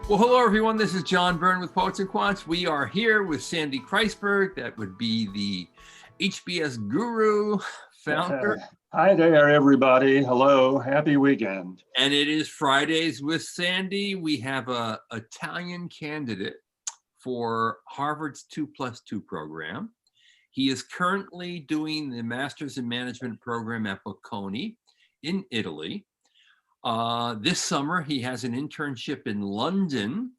Well, hello, everyone. This is John Byrne with Poets and Quants. We are here with Sandy Kreisberg. That would be the HBS guru, founder. Hi there, everybody. Hello. Happy weekend. And it is Fridays with Sandy. We have an Italian candidate for Harvard's 2+2 program. He is currently doing the Master's in Management program at Bocconi in Italy. This summer, he has an internship in London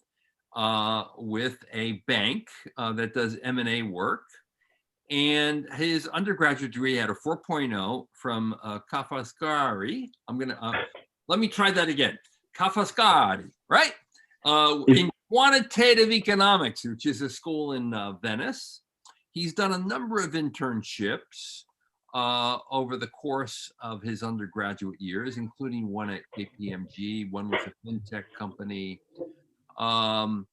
with a bank that does M&A work. And his undergraduate degree had a 4.0 from Ca' Foscari. Let me try that again. Ca' Foscari, right? In quantitative economics, which is a school in Venice. He's done a number of internships over the course of his undergraduate years, including one at KPMG, one with a fintech company, and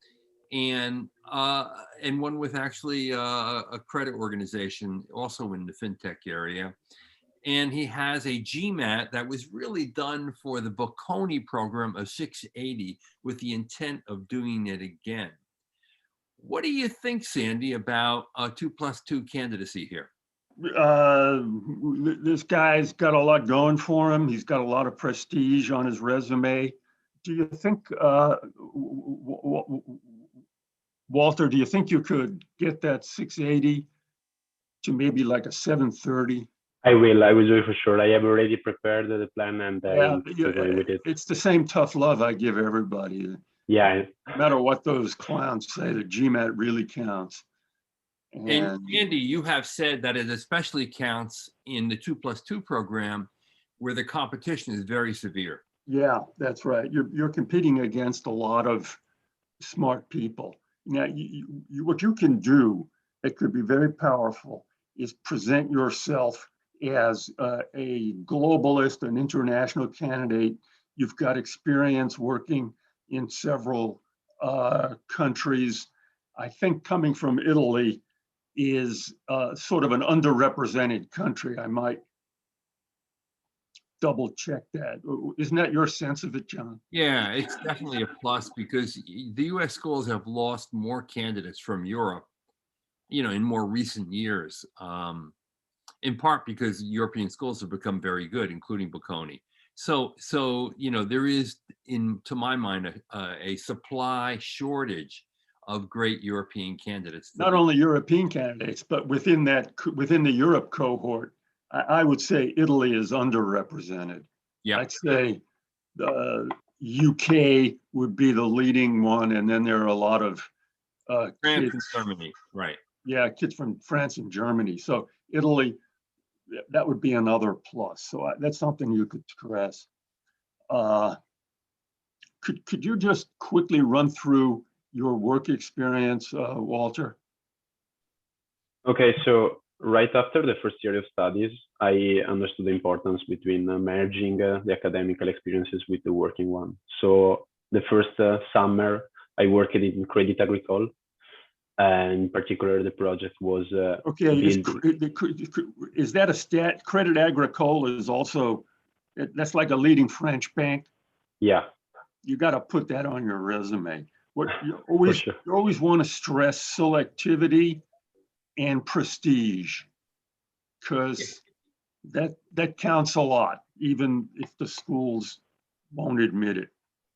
one with actually a credit organization, also in the fintech area. And he has a GMAT that was really done for the Bocconi program of 680 with the intent of doing it again. What do you think, Sandy, about a 2+2 candidacy here? This guy's got a lot going for him. He's got a lot of prestige on his resume. Do you think, Walter, do you think you could get that 680 to maybe like a 730? I will do it for sure. I have already prepared the plan and with it. It's the same tough love I give everybody. Yeah. No matter what those clowns say, the GMAT really counts. And Andy, you have said that it especially counts in the 2+2 program where the competition is very severe. Yeah, that's right. You're competing against a lot of smart people. Now, what you can do that could be very powerful is present yourself as a globalist, an international candidate. You've got experience working in several countries. I think coming from Italy is sort of an underrepresented country. I might double check that. Isn't that your sense of it, John? Yeah, it's definitely a plus because the US schools have lost more candidates from Europe, in more recent years, in part because European schools have become very good, including Bocconi. So there is, to my mind, a supply shortage of great European candidates. Not only European candidates, but within the Europe cohort, I would say Italy is underrepresented. Yeah, I'd say the UK would be the leading one, and then there are a lot of France and Germany, right? Yeah, kids from France and Germany. So Italy, that would be another plus. So that's something you could stress. Could you just quickly run through your work experience, Walter? Okay, so right after the first year of studies, I understood the importance between merging the academical experiences with the working one. So the first summer, I worked in Crédit Agricole. And in particular, the project was okay. Is that a stat? Crédit Agricole is also, that's like a leading French bank. Yeah. You got to put that on your resume. What you always want to stress selectivity and prestige, because that counts a lot, even if the schools won't admit it.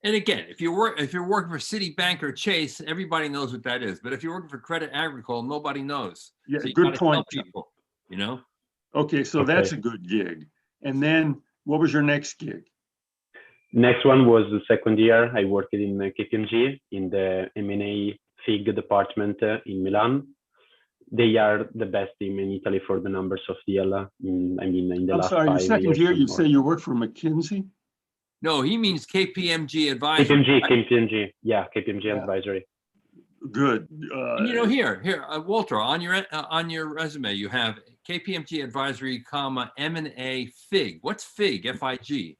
And again, if you're working for Citibank or Chase, everybody knows what that is. But if you're working for Crédit Agricole, nobody knows. Yeah, so good point. People, Okay, so that's a good gig. And then what was your next gig? Next one was the second year. I worked in KPMG in the M&A FIG department in Milan. They are the best team in Italy for the numbers of deal. In the last 5 years. I'm sorry, the second year you say you worked for McKinsey? No, he means KPMG Advisory. KPMG, yeah, KPMG Advisory. Good. Here, Walter, on your resume, you have KPMG Advisory, M&A FIG. What's FIG? FIG.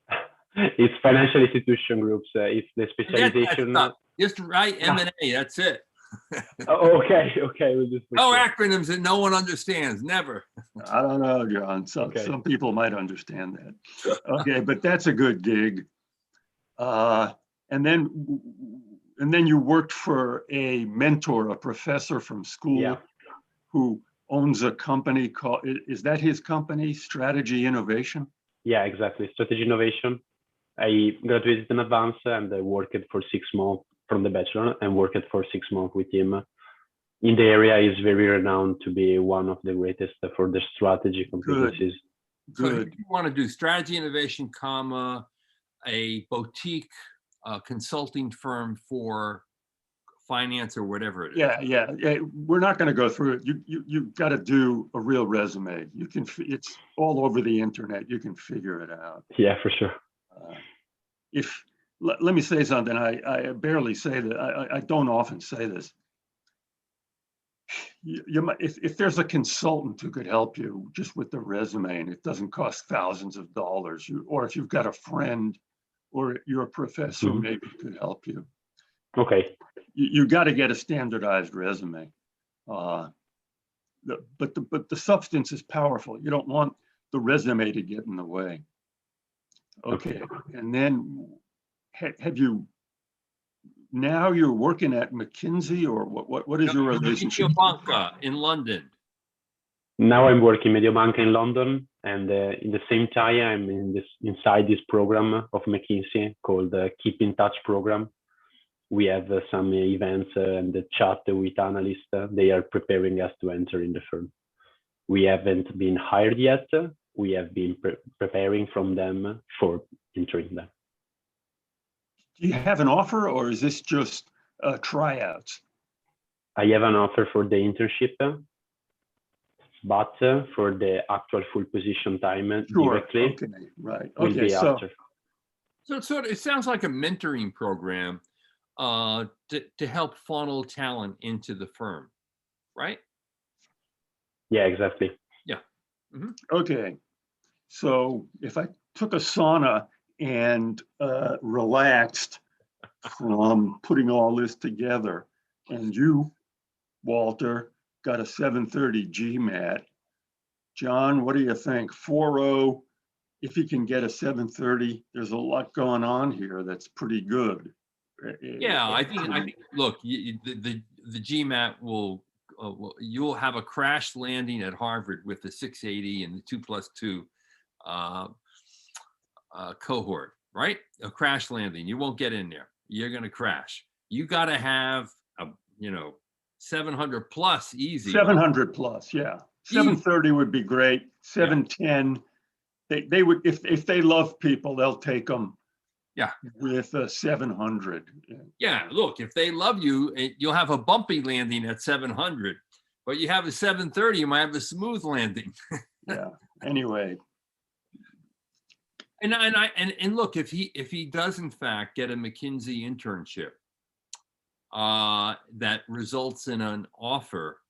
It's financial institution groups. It's the specialization. Just write M&A. That's it. Okay. We'll just acronyms that no one understands. Never. I don't know, John. Some people might understand that. Okay, but that's a good gig. And then And then you worked for a mentor, a professor from school Yeah. who owns a company called, is that his company, Strategy Innovation? Yeah, exactly. Strategy innovation. I graduated in advance and I worked for 6 months from the bachelor and worked for 6 months with him. In the area, is very renowned to be one of the greatest for the strategy competencies. So Good. if you want to do strategy innovation, comma, a boutique consulting firm for finance or whatever it is. Yeah. We're not going to go through it. You've got to do a real resume. You can, it's all over the internet. You can figure it out. Yeah, for sure. Let me say something. I barely say that. I don't often say this. If there's a consultant who could help you just with the resume and it doesn't cost thousands of dollars, or if you've got a friend or your professor maybe could help you. Okay. You got to get a standardized resume. But the substance is powerful. You don't want the resume to get in the way. Okay. And then have you, now you're working at McKinsey, or what is your relationship? Mediobanca in London. Now I'm working Mediobanca in London, and in the same time I'm inside this program of McKinsey called Keep in Touch program. We have some events and the chat with analysts. They are preparing us to enter in the firm. We haven't been hired yet. We have been preparing from them for entering them. Do you have an offer, or is this just tryouts? I have an offer for the internship, but for the actual full position time directly. Okay, right. Will Okay, be so after. So it sounds like a mentoring program to help funnel talent into the firm, right? Yeah, exactly. Yeah. okay, so if I took a sauna and relaxed from putting all this together, and you, Walter, got a 730 GMAT. John, what do you think? 4.0, if you can get a 730, there's a lot going on here that's pretty good. Yeah, I think. Look, the GMAT will you'll have a crash landing at Harvard with the 680 and the 2+2 cohort, right? A crash landing. You won't get in there. You're going to crash. You got to have a 700 plus easy. 700 plus, yeah. 730 would be great. 710, they would, if they love people, they'll take them. Yeah. With a 700. Yeah, look, if they love you, you'll have a bumpy landing at 700, but you have a 730, you might have a smooth landing. Yeah. Anyway. And look, if he does in fact get a McKinsey internship that results in an offer,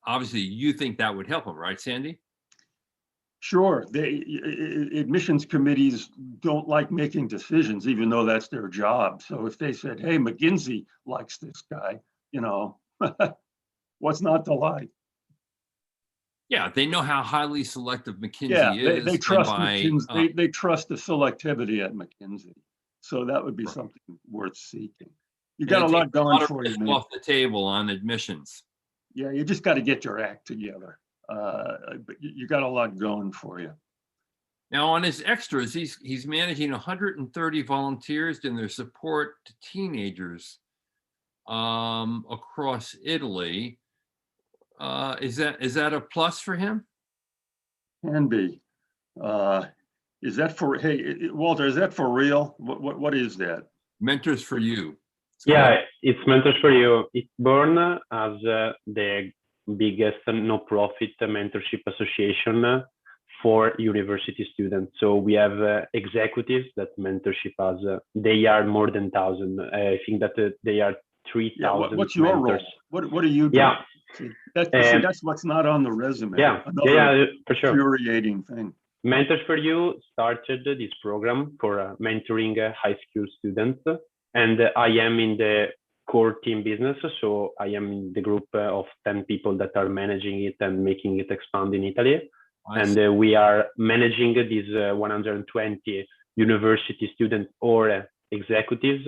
obviously you think that would help him, right, Sandy? Sure. Admissions committees don't like making decisions, even though that's their job. So if they said, hey, McKinsey likes this guy, what's not to like? Yeah, they know how highly selective McKinsey is. They trust McKinsey. They trust the selectivity at McKinsey. So that would be something worth seeking. You got a lot going for you, man. Off the table on admissions. Yeah, you just got to get your act together. But you got a lot going for you. Now on his extras, he's managing 130 volunteers in their support to teenagers across Italy. Is that a plus for him? Can be. Is that for, hey, Walter, is that for real? What is that? Mentors for You. Yeah, it's Mentors for You. It's born as the biggest no-profit mentorship association for university students. So we have executives that mentorship us. They are more than 1,000. I think that they are 3,000. What's your role? What do you do? Yeah. See, that's what's not on the resume. Yeah, for sure. Infuriating thing. Mentors for You started this program for mentoring high school students. And I am in the core team business. So I am in the group of 10 people that are managing it and making it expand in Italy. And we are managing these 120 university students or executives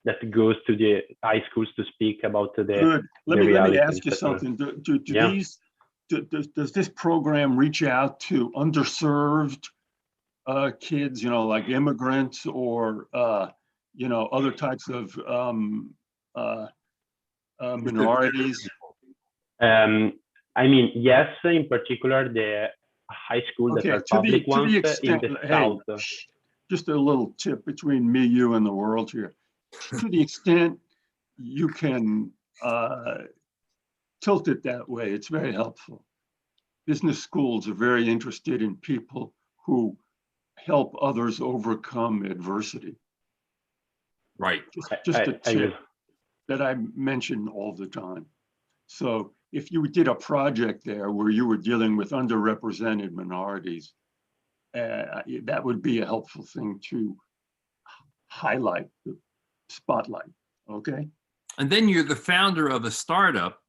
that goes to the high schools to speak about the Good. Let the me reality, ask you etc. something. Yeah. Does this program reach out to underserved kids, like immigrants or other types of minorities? I mean, yes, in particular, the high school that Okay, are public to ones the in extent, the hey, south. just a little tip between me, you, and the world here. To the extent you can tilt it that way, it's very helpful. Business schools are very interested in people who help others overcome adversity. Right. Just a I tip that I mention all the time. So if you did a project there where you were dealing with underrepresented minorities, that would be a helpful thing to highlight, spotlight, okay? And then you're the founder of a startup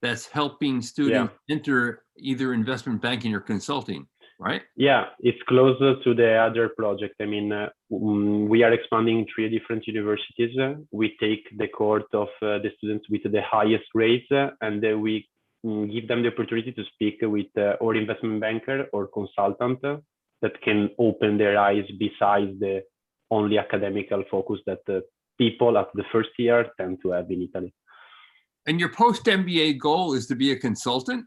that's helping students enter either investment banking or consulting, right? Yeah, it's closer to the other project. I mean, we are expanding in 3 different universities. We take the cohort of the students with the highest grades, and we give them the opportunity to speak with or investment banker or consultant that can open their eyes besides the only academical focus that people at the first year tend to have in Italy. And your post-MBA goal is to be a consultant?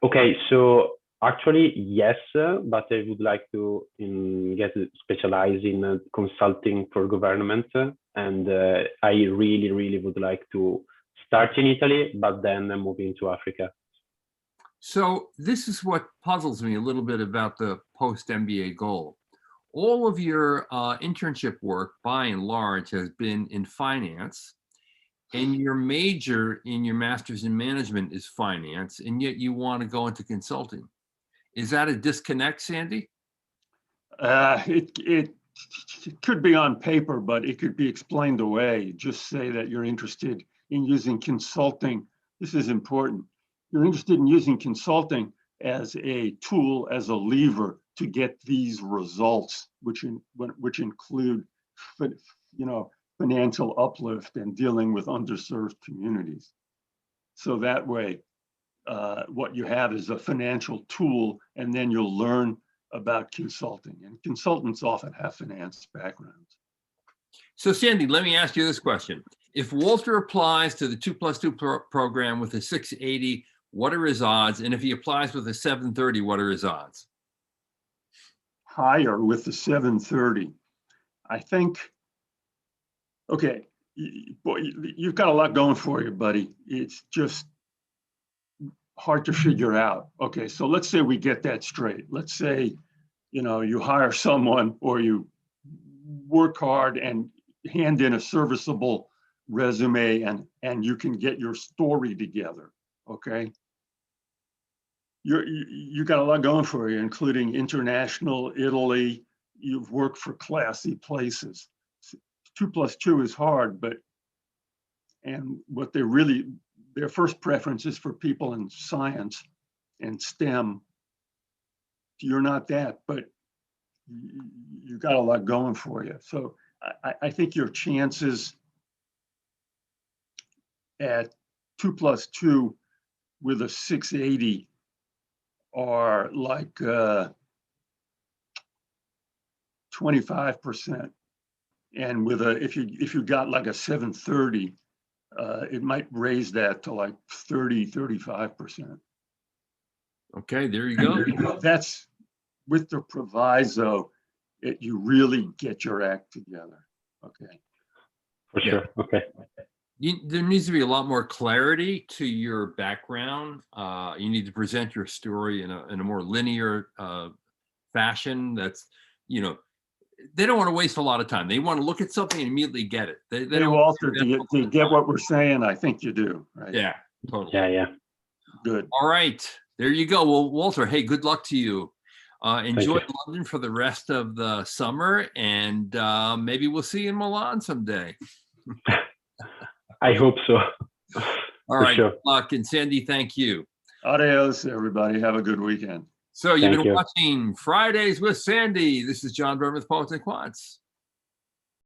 Okay, so actually, yes, but I would like to get specialized in consulting for government. And I really, really would like to start in Italy, but then move into Africa. So this is what puzzles me a little bit about the post-MBA goal. All of your internship work, by and large, has been in finance, and your major in your master's in management is finance, and yet you want to go into consulting. Is that a disconnect, Sandy? It could be on paper, but it could be explained away. Just say that you're interested in using consulting. This is important. You're interested in using consulting as a tool, as a lever to get these results, which include, financial uplift and dealing with underserved communities. So that way, what you have is a financial tool, and then you'll learn about consulting. And consultants often have finance backgrounds. So Sandy, let me ask you this question. If Walter applies to the 2+2 program with a 680, what are his odds? And if he applies with a 730, what are his odds? Higher with the 730. I think, okay, boy, you've got a lot going for you, buddy. It's just hard to figure out. Okay, so let's say we get that straight. Let's say, you hire someone or you work hard and hand in a serviceable resume and you can get your story together, okay? You got a lot going for you, including international, Italy. You've worked for classy places. 2+2 is hard, and what their first preference is for people in science and STEM. You're not that, but you got a lot going for you. So I think your chances at 2+2 with a 680 are like 25%. And with if you got like a 730, it might raise that to like 35%. Okay, there you go. That's with the proviso that you really get your act together. Okay. For sure. Okay. There needs to be a lot more clarity to your background. You need to present your story in a more linear fashion. That's, they don't want to waste a lot of time. They want to look at something and immediately get it. They don't. Walter, do you get what we're saying? I think you do, right? Yeah, totally. Yeah. Good. All right, there you go. Well, Walter, hey, good luck to you. Enjoy London for the rest of the summer, and maybe we'll see you in Milan someday. I hope so. All right, good luck. And Sandy, thank you. Adios, everybody. Have a good weekend. So you've been watching Fridays with Sandy. This is John Byrne with Poets and Quants.